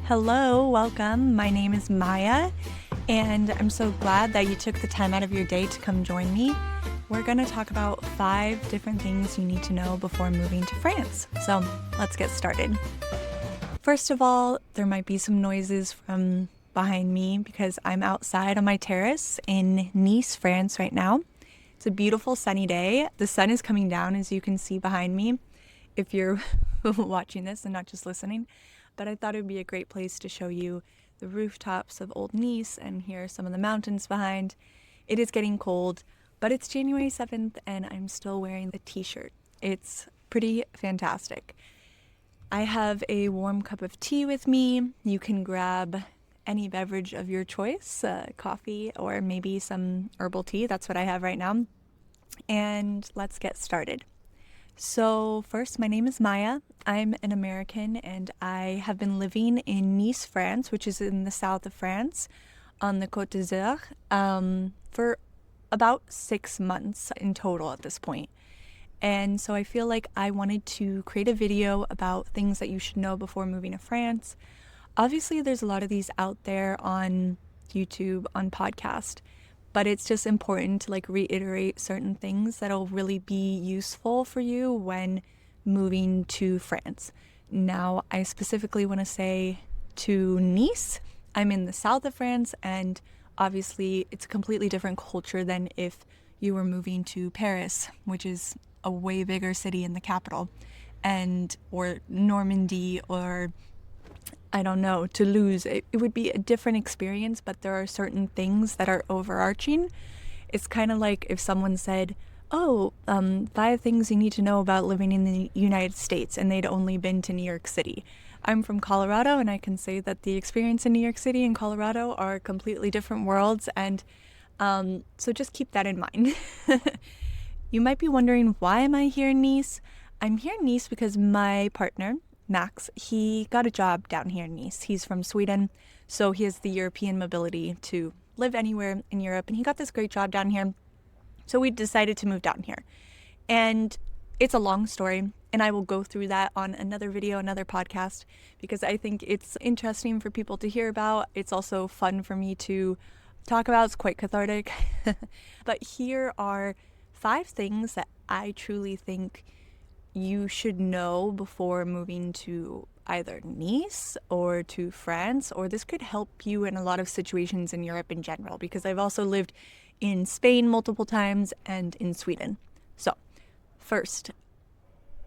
Hello, welcome. My name is Maya, and I'm so glad that you took the time out of your day to come join me. We're going to talk about 5 different things you need to know before moving to France. So let's get started. First of all, there might be some noises from behind me because I'm outside on my terrace in Nice, France right now. It's a beautiful sunny day. The sun is coming down, as you can see behind me, if you're watching this and not just listening. But I thought it would be a great place to show you the rooftops of Old Nice, and here are some of the mountains behind. It is getting cold, but it's January 7th and I'm still wearing a t-shirt. It's pretty fantastic. I have a warm cup of tea with me. You can grab any beverage of your choice, coffee or maybe some herbal tea. That's what I have right now. And let's get started. So first, my name is Maya. I'm an American and I have been living in Nice, France, which is in the south of France on the Côte d'Azur, for about 6 months in total at this point. And so I feel like I wanted to create a video about things that you should know before moving to France. Obviously, there's a lot of these out there on YouTube, on podcast, but it's just important to reiterate certain things that'll really be useful for you when moving to France. Now, I specifically want to say to Nice. I'm in the south of France, and obviously it's a completely different culture than if you were moving to Paris, which is a way bigger city in the capital, or Normandy, or I don't know, Toulouse. It would be a different experience, but there are certain things that are overarching. It's kind of like if someone said, 5 things you need to know about living in the United States, and they'd only been to New York City. I'm from Colorado, and I can say that the experience in New York City and Colorado are completely different worlds, and so just keep that in mind. You might be wondering, why am I here in Nice? I'm here in Nice because my partner, Max, he got a job down here in Nice. He's from Sweden, so he has the European mobility to live anywhere in Europe, and he got this great job down here. So we decided to move down here. And it's a long story, and I will go through that on another video, another podcast, because I think it's interesting for people to hear about. It's also fun for me to talk about. It's quite cathartic. But here are 5 things that I truly think you should know before moving to either Nice or to France, or this could help you in a lot of situations in Europe in general, because I've also lived in Spain multiple times and in Sweden. So first,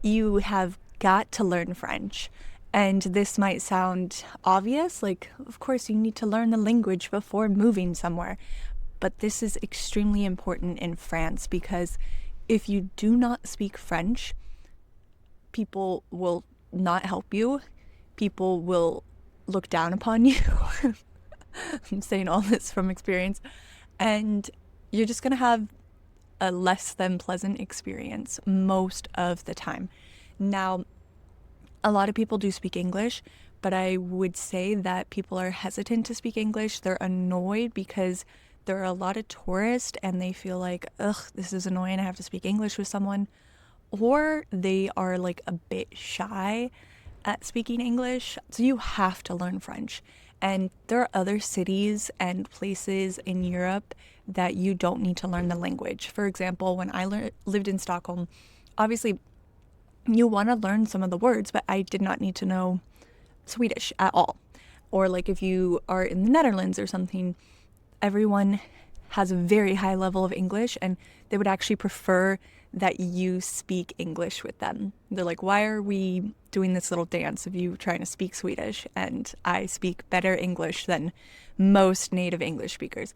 you have got to learn French. And this might sound obvious, of course you need to learn the language before moving somewhere. But this is extremely important in France, because if you do not speak French, people will not help you. People will look down upon you. I'm saying all this from experience. And you're just going to have a less than pleasant experience most of the time. Now, a lot of people do speak English, but I would say that people are hesitant to speak English. They're annoyed because there are a lot of tourists and they feel like, this is annoying, I have to speak English with someone. Or they are a bit shy at speaking English. So you have to learn French. And there are other cities and places in Europe that you don't need to learn the language. For example, when I lived in Stockholm, obviously you want to learn some of the words, but I did not need to know Swedish at all. Or if you are in the Netherlands or something, everyone has a very high level of English, and they would actually prefer that you speak English with them. They're like, why are we doing this little dance of you trying to speak Swedish? And I speak better English than most native English speakers.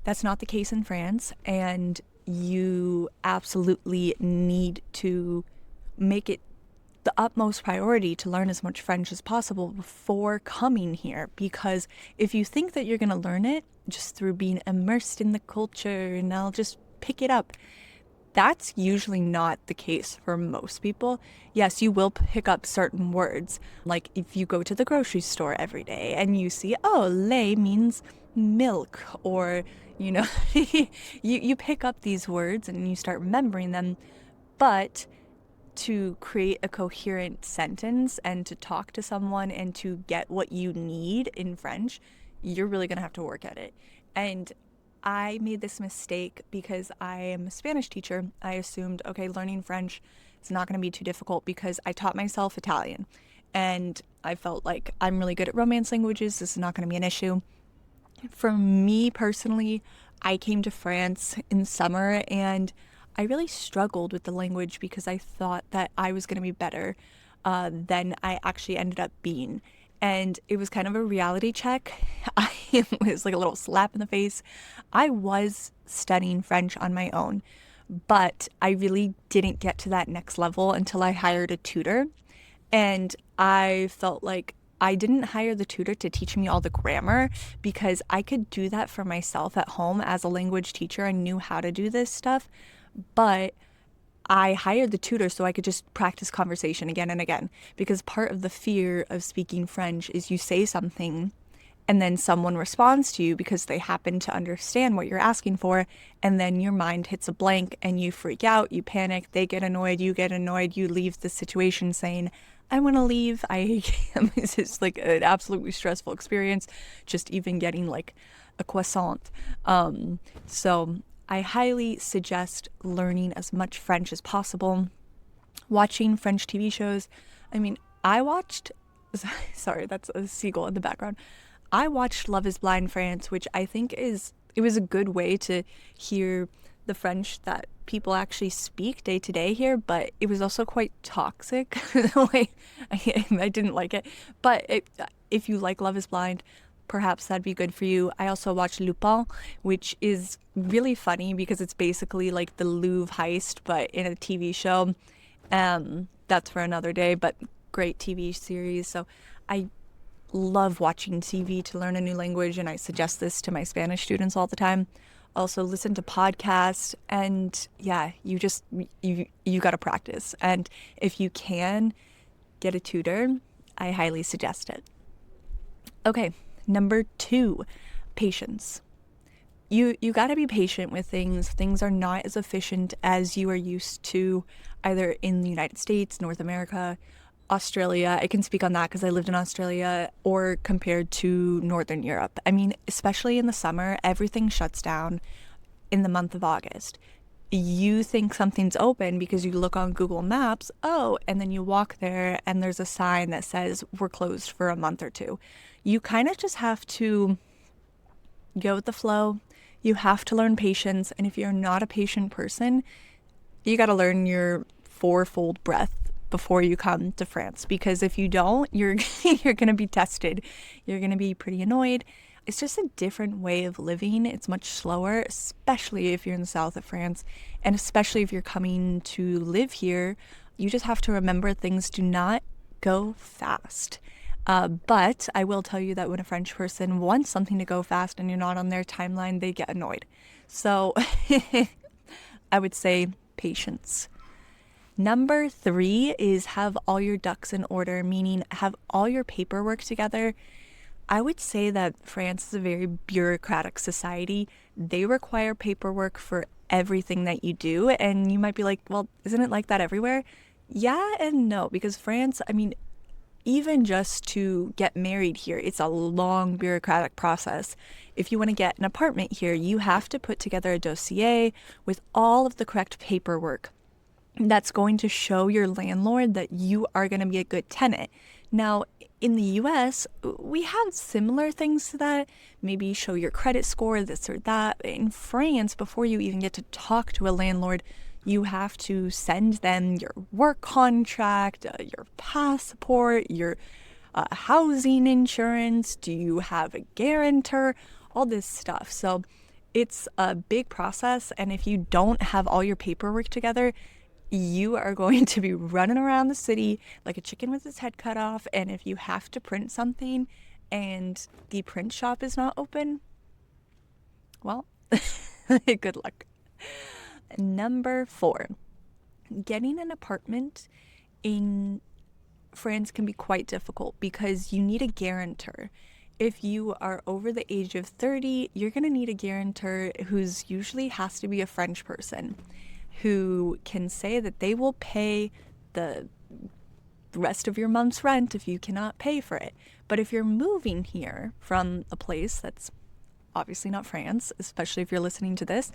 That's not the case in France, and you absolutely need to make it the utmost priority to learn as much French as possible before coming here, because if you think that you're going to learn it just through being immersed in the culture and I'll just pick it up, that's usually not the case for most people. Yes, you will pick up certain words, like if you go to the grocery store every day and you see, lait means milk, or you pick up these words and you start remembering them, but to create a coherent sentence and to talk to someone and to get what you need in French, you're really going to have to work at it. And I made this mistake because I am a Spanish teacher. I assumed, okay, learning French is not going to be too difficult because I taught myself Italian. And I felt like I'm really good at Romance languages. This is not going to be an issue. For me personally, I came to France in summer and I really struggled with the language because I thought that I was going to be better than I actually ended up being. And it was kind of a reality check. It was like a little slap in the face. I was studying French on my own, but I really didn't get to that next level until I hired a tutor. And I felt like I didn't hire the tutor to teach me all the grammar because I could do that for myself at home as a language teacher. I knew how to do this stuff, but I hired the tutor so I could just practice conversation again and again, because part of the fear of speaking French is you say something and then someone responds to you because they happen to understand what you're asking for, and then your mind hits a blank and you freak out, you panic, they get annoyed, you leave the situation saying, I want to leave. This is like an absolutely stressful experience, just even getting like a croissant. So I highly suggest learning as much French as possible, watching French TV shows. I mean, sorry, that's a seagull in the background. I watched Love is Blind France, which I think it was a good way to hear the French that people actually speak day to day here, but it was also quite toxic. Like, I didn't like it. But if you like Love is Blind, perhaps that'd be good for you. I also watched Lupin, which is really funny because it's basically like the Louvre heist, but in a TV show. That's for another day, but great TV series. So I love watching TV to learn a new language, and I suggest this to my Spanish students all the time. Also listen to podcasts, and yeah, you got to practice. And if you can get a tutor, I highly suggest it. Okay, number 2, patience. You got to be patient with things. Things are not as efficient as you are used to either in the United States, North America, Australia. I can speak on that because I lived in Australia, or compared to Northern Europe. I mean, especially in the summer, everything shuts down in the month of August. You think something's open because you look on Google Maps, and then you walk there and there's a sign that says we're closed for a month or two. You kind of just have to go with the flow. You have to learn patience. And if you're not a patient person, you got to learn your 4-fold breath before you come to France, because if you don't, you're going to be tested. You're going to be pretty annoyed. It's just a different way of living. It's much slower, especially if you're in the south of France, and especially if you're coming to live here. You just have to remember things do not go fast. But I will tell you that when a French person wants something to go fast and you're not on their timeline, they get annoyed. So I would say patience. Number 3 is have all your ducks in order, meaning have all your paperwork together. I would say that France is a very bureaucratic society. They require paperwork for everything that you do. And you might be like, well, isn't it like that everywhere? Yeah and no, because France, I mean, even just to get married here, it's a long bureaucratic process. If you want to get an apartment here, you have to put together a dossier with all of the correct paperwork that's going to show your landlord that you are going to be a good tenant. Now, in the US, we have similar things to that. Maybe show your credit score, this or that. In France, before you even get to talk to a landlord, you have to send them your work contract, your passport, your housing insurance. Do you have a guarantor? All this stuff. So it's a big process. And if you don't have all your paperwork together, you are going to be running around the city like a chicken with its head cut off. And if you have to print something and the print shop is not open, well, good luck. Number 4, getting an apartment in France can be quite difficult because you need a guarantor. If you are over the age of 30, you're going to need a guarantor who's usually has to be a French person, who can say that they will pay the rest of your month's rent if you cannot pay for it. But if you're moving here from a place that's obviously not France, especially if you're listening to this,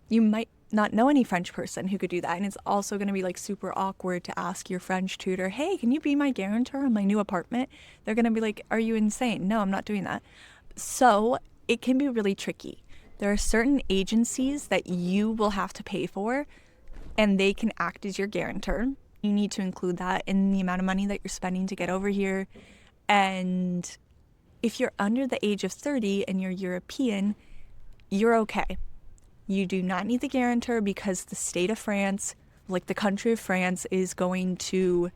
you might not know any French person who could do that. And it's also going to be like super awkward to ask your French tutor, hey, can you be my guarantor on my new apartment? They're going to be like, are you insane? No, I'm not doing that. So it can be really tricky. There are certain agencies that you will have to pay for, and they can act as your guarantor. You need to include that in the amount of money that you're spending to get over here. And if you're under the age of 30 and you're European, you're okay. You do not need the guarantor because the state of France, like the country of France, is going to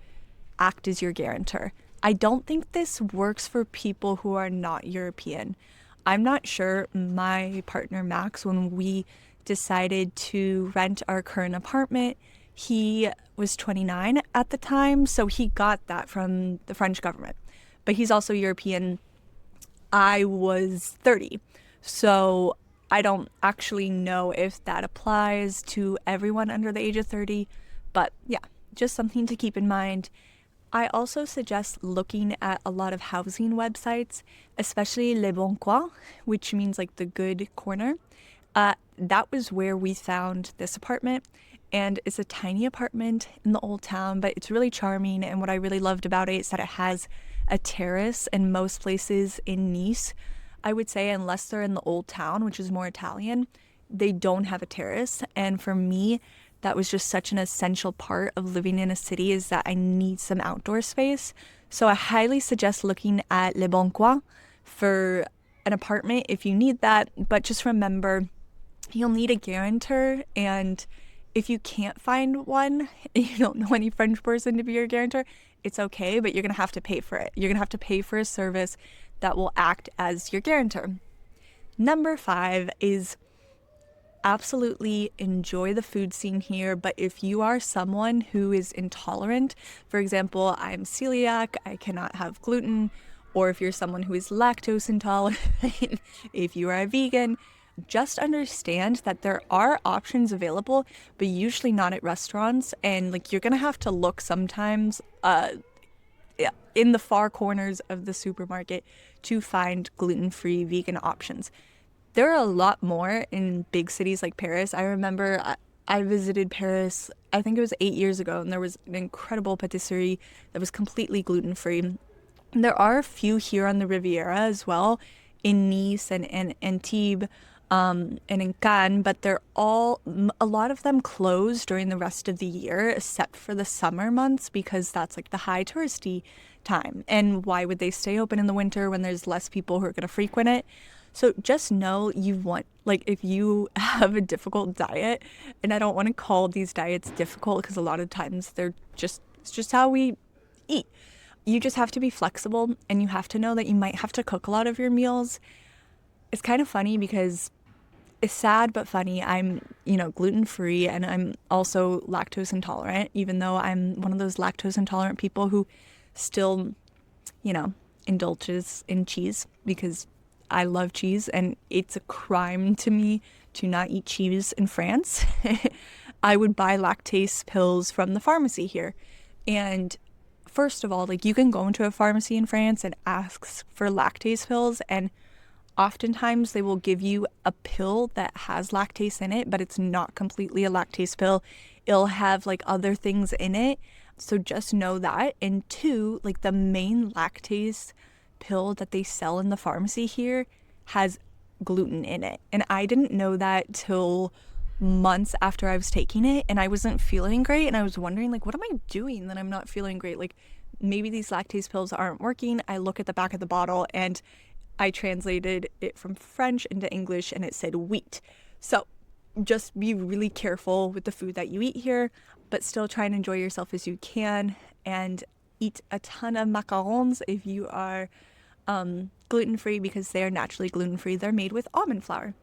act as your guarantor. I don't think this works for people who are not European. I'm not sure. My partner Max, when we decided to rent our current apartment, he was 29 at the time, so he got that from the French government. But he's also European. I was 30, so I don't actually know if that applies to everyone under the age of 30, but yeah, just something to keep in mind. I also suggest looking at a lot of housing websites, especially Le Bon Coin, which means like the good corner. That was where we found this apartment, and it's a tiny apartment in the old town, but it's really charming. And what I really loved about it is that it has a terrace. In most places in Nice, I would say, unless they're in the old town, which is more Italian, they don't have a terrace. And for me, that was just such an essential part of living in a city, is that I need some outdoor space. So I highly suggest looking at Le Bon Coin for an apartment if you need that. But just remember, you'll need a guarantor, and if you can't find one and you don't know any French person to be your guarantor, it's okay, but you're going to have to pay for it. You're going to have to pay for a service that will act as your guarantor. Number 5 is absolutely enjoy the food scene here, but if you are someone who is intolerant, for example, I'm celiac, I cannot have gluten, or if you're someone who is lactose intolerant, if you are a vegan, just understand that there are options available, but usually not at restaurants. And like, you're gonna have to look sometimes in the far corners of the supermarket to find gluten-free vegan options. There are a lot more in big cities like Paris. I remember I visited Paris, I think it was 8 years ago, and there was an incredible patisserie that was completely gluten-free. There are a few here on the Riviera as well, in Nice and Antibes, and in Cannes, but a lot of them close during the rest of the year, except for the summer months, because that's like the high touristy time. And why would they stay open in the winter when there's less people who are going to frequent it? So just know if you have a difficult diet, and I don't want to call these diets difficult because a lot of times it's just how we eat. You just have to be flexible, and you have to know that you might have to cook a lot of your meals. It's kind of funny because it's sad but funny. I'm, gluten-free, and I'm also lactose intolerant, even though I'm one of those lactose intolerant people who still, indulges in cheese, because I love cheese, and it's a crime to me to not eat cheese in France. I would buy lactase pills from the pharmacy here. And first of all, you can go into a pharmacy in France and ask for lactase pills, and oftentimes they will give you a pill that has lactase in it, but it's not completely a lactase pill. It'll have other things in it. So just know that. And 2, the main lactase pill that they sell in the pharmacy here has gluten in it. And I didn't know that till months after I was taking it, and I wasn't feeling great, and I was wondering what am I doing that I'm not feeling great? Maybe these lactase pills aren't working. I look at the back of the bottle, and I translated it from French into English, and it said wheat. So just be really careful with the food that you eat here, but still try and enjoy yourself as you can, and eat a ton of macarons if you are gluten-free, because they are naturally gluten-free. They're made with almond flour.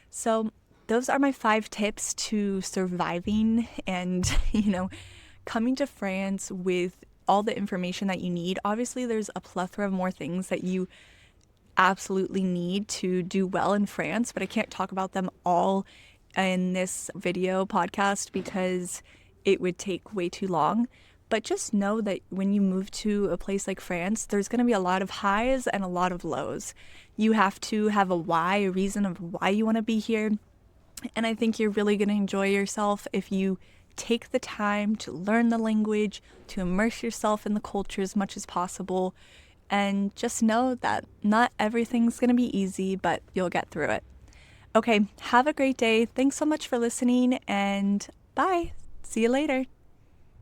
So those are my 5 tips to surviving and, coming to France with all the information that you need. Obviously, there's a plethora of more things that you absolutely need to do well in France, but I can't talk about them all in this video podcast because it would take way too long. But just know that when you move to a place like France, there's going to be a lot of highs and a lot of lows. You have to have a why, a reason of why you want to be here. And I think you're really going to enjoy yourself if you take the time to learn the language, to immerse yourself in the culture as much as possible, and just know that not everything's going to be easy, but you'll get through it. Okay, have a great day. Thanks so much for listening, and bye. See you later.